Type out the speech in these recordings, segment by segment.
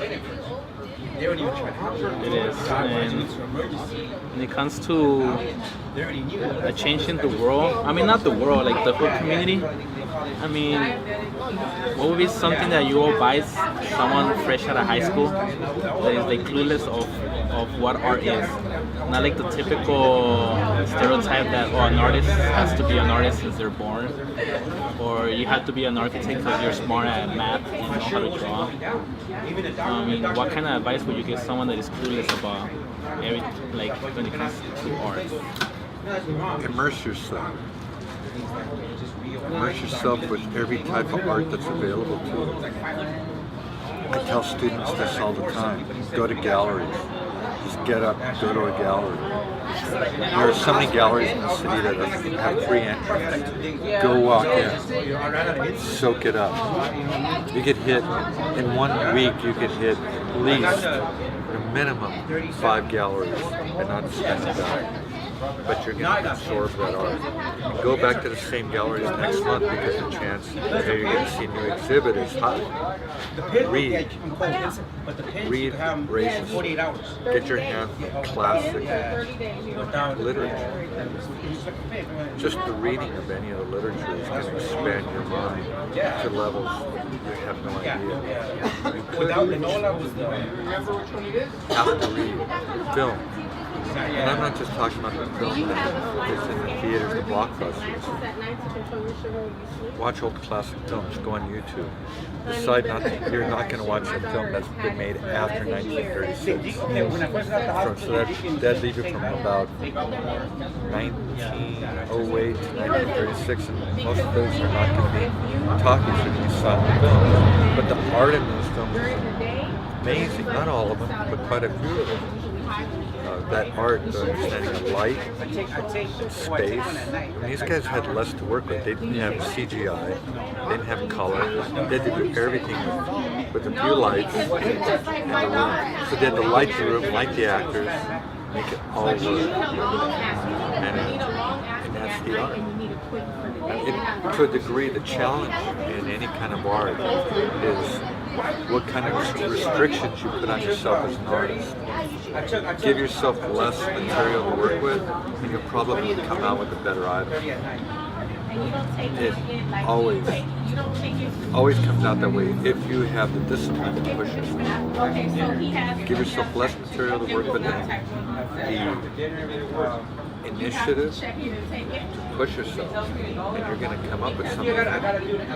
It is. And when it comes to changing the world, I mean, not the world, like the whole community, I mean, what would be something that you will advise someone fresh out of high school that is like clueless of what art is? Not like the typical stereotype that an artist has to be an artist since they're born, or you have to be an architect because you're smart at math and know how to draw. I mean, what kind of advice would you give someone that is clueless about like when it comes to art? Immerse yourself. Immerse yourself with every type of art that's available to you. I tell students this all the time. Go to galleries. Just get up, go to a gallery. There are so many galleries in the city that have free entry. Go walk in. Soak it up. You get hit, in 1 week you get hit at least, a minimum, 5 galleries and not spend a dime. But you're going to absorb that art. And go back to the same galleries next month because the chance that you're going to see a new exhibit is high. Read. Read races. Get your hands on classic literature. Just the reading of any of the literature is going to expand your mind to levels you have no idea. You have to read film. And I'm not just talking about the film that's in the theaters, the blockbusters. Watch old classic films, go on YouTube. Decide you're not going to watch a film that's been made after 1936. So that leaves you from about 1908 to 1936, and most of those are not going to be talkies, they're going to be silent films. But the art in those films is amazing, not all of them, but quite a few of them. That art, the understanding of light, space. And these guys had less to work with. They didn't have CGI, they didn't have color. They had to do everything with a few lights in the room. So they had to light the room, light the actors, make it all work. And that's the art. To a degree, the challenge in any kind of art is what kind of restrictions you put on yourself as an artist. Give yourself less material to work with, and you'll probably come out with a better item. It always comes out that way if you have the discipline to push yourself. Give yourself less material to work with, and the initiative to push yourself, and you're going to come up with something that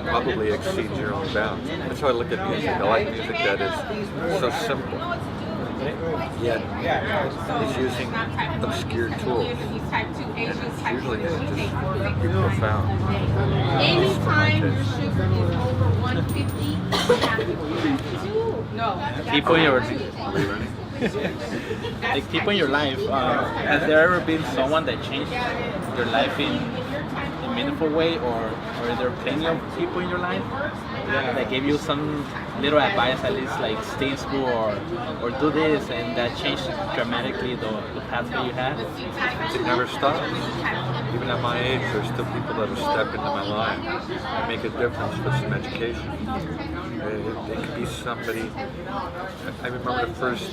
probably exceeds your own bounds. That's how I look at music. I like music that is so simple, yet it's using obscure tools, and it's usually going to just be profound. Anytime your sugar is over 150, People in your like people in your life, has there ever been someone that changed your life in a meaningful way, or are there plenty of people in your life that gave you some little advice, at least like stay in school or do this, and that changed dramatically the pathway you had? It never stops. Even at my age, there's still people that have stepped into my life and make a difference with some education. It could be somebody. I remember the first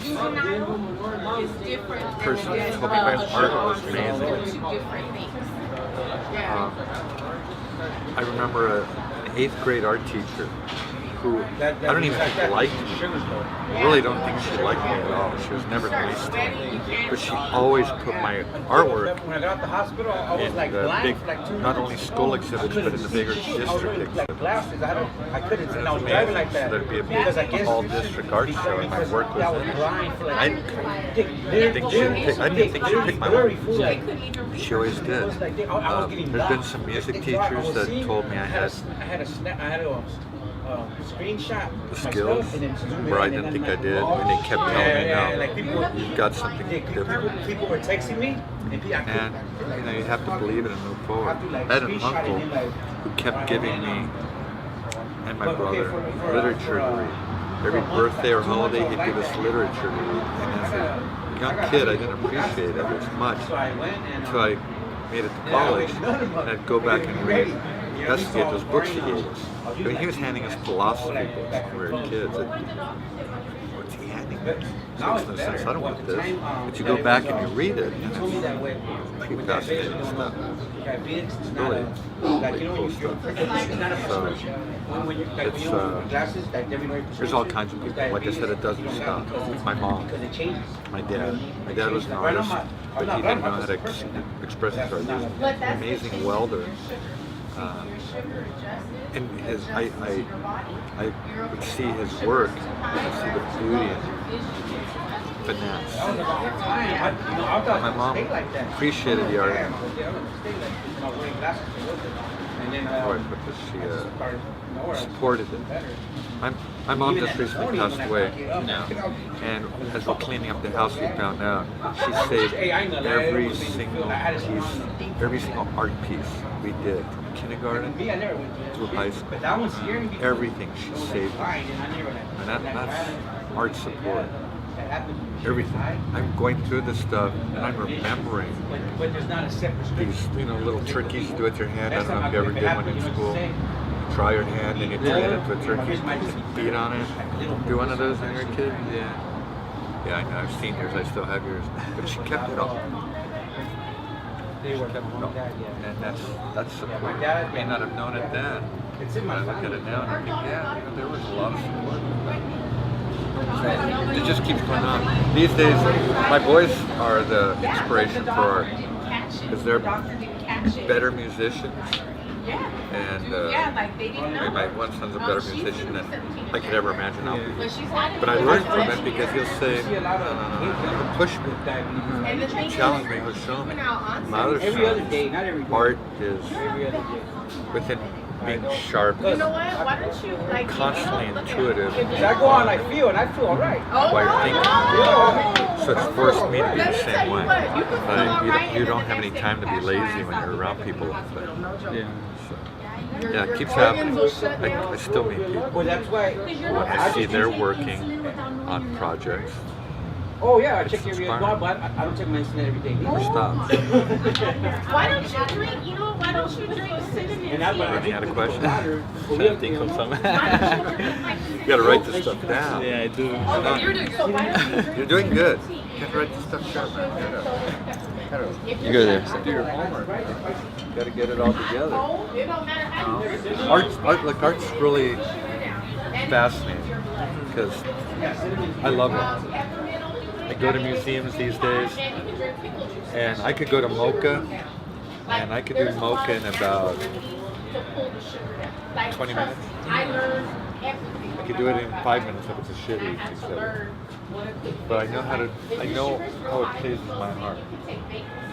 person who told me my art was amazing. I remember an 8th grade art teacher who I don't even think liked me. I really don't think she liked me at all. She was never nice to me. But she always put my artwork in the big, not only school exhibits, but in the bigger district exhibits. And it was amazing. So there'd be a big all-district art show, and my work was in it. I didn't think she'd pick my work. She always did. There's been some music teachers that told me I had the skills where I didn't think I did, and they kept telling me, no, you've got something different. People were texting me, And you have to believe it and move forward. I had an uncle who kept giving me and my brother literature to read. Every birthday or holiday, he'd give us literature to read. And as a young kid, I didn't appreciate it as much until I made it to college, and I'd go back and read, investigate those books he gave us. I mean, he was handing us philosophy books when we were kids. makes no sense. I don't want this. But you go back and you read it, and it's pretty fascinating stuff. It's really cool stuff. So there's all kinds of people. Like I said, it doesn't stop. My mom, my dad. My dad was an artist, but he didn't know how to express his art. He was an amazing welder. And I would see his work, and see the beauty and finesse. My mom appreciated the art. She supported it. My mom just recently passed away, and as we're cleaning up the house, we found out she saved every single art piece we did, from kindergarten through high school. Everything she saved, and that's art support. Everything. I'm going through this stuff, and I'm remembering these, little turkeys you do with your hand. I don't know if you ever did one in school. Try your hand and you turn it into a turkey, beat on it. Do one of those when you're a kid? Yeah, I know. I've seen yours. I still have yours. But she kept it all. She kept it all. And that's support. I may not have known it then, but I look at it now and I think, there was a lot of support. It just keeps going on. These days, my boys are the inspiration for art because they're better musicians. And my one son's a better musician than I could ever imagine I'll be. But I learned from it because he'll say, he'll push me, he'll challenge me, he'll show me. My other son, art is within being sharp, constantly intuitive. I go on, I feel alright. While you're thinking. So it's forced me to be the same way. You don't have any time to be lazy when you're around people like that. Yeah, it keeps happening. I still meet people. I see they're working on projects. Oh yeah, I check your blog, but I don't check my internet every day. Never stops. Why don't you drink? Why don't you drink cinnamon tea? Any other question? Trying to think of something. You gotta write this stuff down. Yeah, I do. You're doing good. You gotta write this stuff down, man. You go there. Do your homework. You gotta get it all together. Art's really fascinating because I love it. I go to museums these days, and I could go to Mocha, and I could do Mocha in about 20 minutes. I could do it in 5 minutes if it's a shitty exhibit. But I know how it pleases my heart.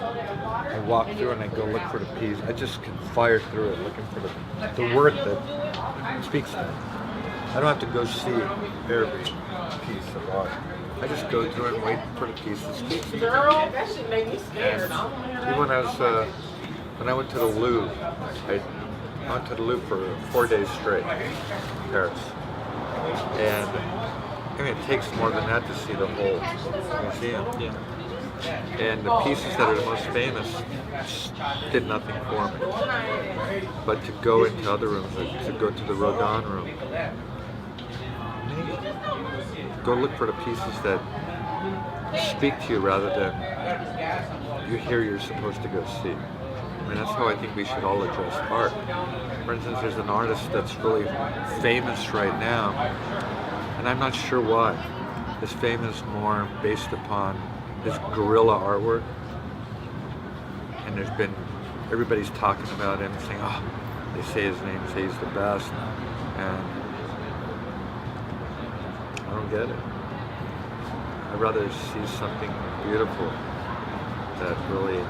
I walk through and I go look for the piece. I just can fire through it, looking for the work that speaks to me. I don't have to go see every piece of art. I just go through and wait for the piece that speaks to me. Girl, that shit made me scared. Even when I went to the Louvre, I went to the Louvre for 4 days straight in Paris. And it takes more than that to see the whole museum. Yeah. And the pieces that are the most famous did nothing for me. But to go into other rooms, like to go to the Rodin room, go look for the pieces that speak to you rather than you hear you're supposed to go see. I mean, that's how I think we should all address art. For instance, there's an artist that's really famous right now, and I'm not sure why. Is famous more based upon his guerrilla artwork, and everybody's talking about him, saying, oh, they say his name, say he's the best, and I don't get it. I'd rather see something beautiful that really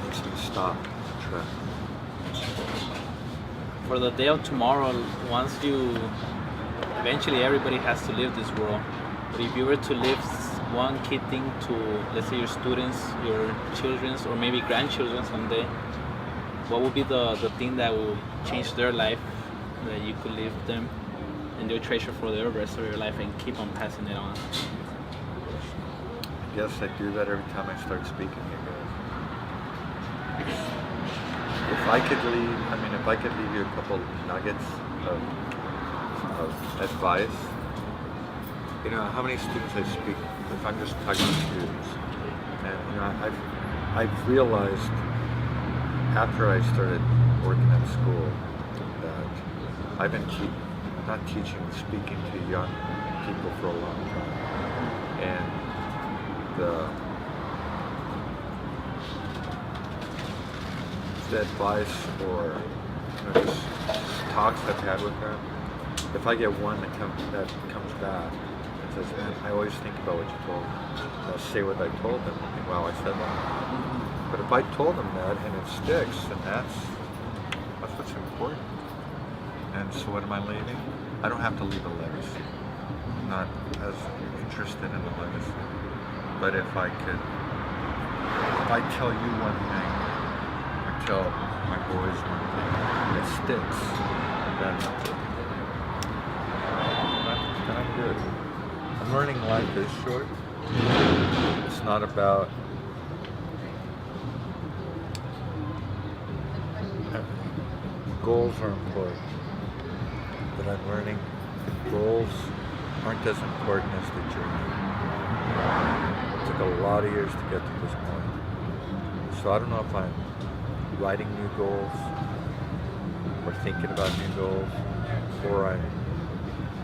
makes me stop and try. For the day of tomorrow, eventually everybody has to leave this world. But if you were to leave one key thing to, let's say, your students, your children, or maybe grandchildren someday, what would be the thing that will change their life that you could leave them and they'll treasure for the rest of your life and keep on passing it on? I guess I do that every time I start speaking here, guys. If I could leave you a couple nuggets of advice, you know, how many students I speak, if I'm just talking to students, and you know, I've realized after I started working at school that I've been not teaching, speaking to young people for a long time, and the advice or just talks I've had with them, if I get one that comes back and says, "Man, I always think about what you told me," I'll say what I told them. I think, wow, I said that. But if I told them that and it sticks, then that's what's important. And so what am I leaving? I don't have to leave a legacy. I'm not as interested in the legacy. But if I tell you one thing, or tell my boys one thing, it sticks, then I'm good. I'm learning life is short. It's not about goals are important, but I'm learning goals aren't as important as the journey. It took a lot of years to get to this point. So I don't know if I'm writing new goals or thinking about new goals, or I'm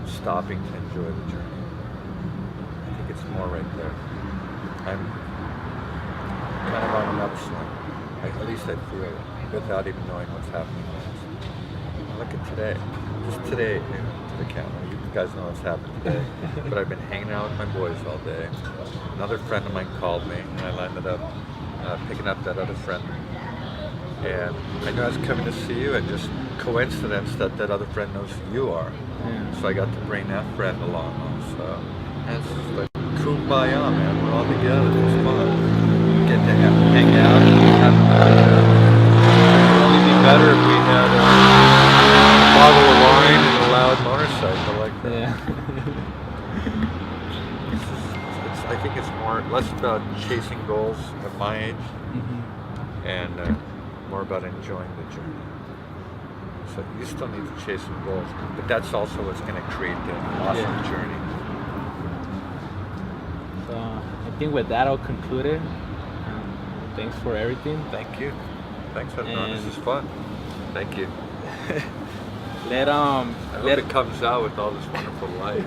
stopping to enjoy the journey. I think it's more right there. I'm kind of on an upswing. At least I feel it, without even knowing what's happening next. Look at today. Just today, you know, to the camera. You guys know what's happened today. But I've been hanging out with my boys all day. Another friend of mine called me, and I landed up picking up that other friend. And I knew I was coming to see you, and just coincidence that other friend knows who you are. Yeah. So I got to bring that friend along also. And it's just like kumbaya, man. We're all together. It's fun. Get to hang out. It would only be better if we had a bottle of wine and a loud motorcycle like that. Yeah. I think it's less about chasing goals at my age, and more about enjoying the journey. So you still need to chase some goals, but that's also what's going to create the awesome journey. So I think with that I'll conclude it. Thanks for everything. Thank you. Thanks, everyone. This is fun. Thank you. I hope it comes out with all this wonderful light.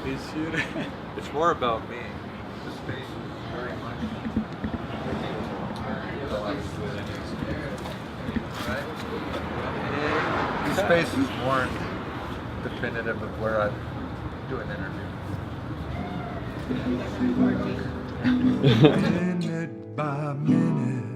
It's more about me. This space is very much. This space is more definitive of where I do an interview. Minute by minute.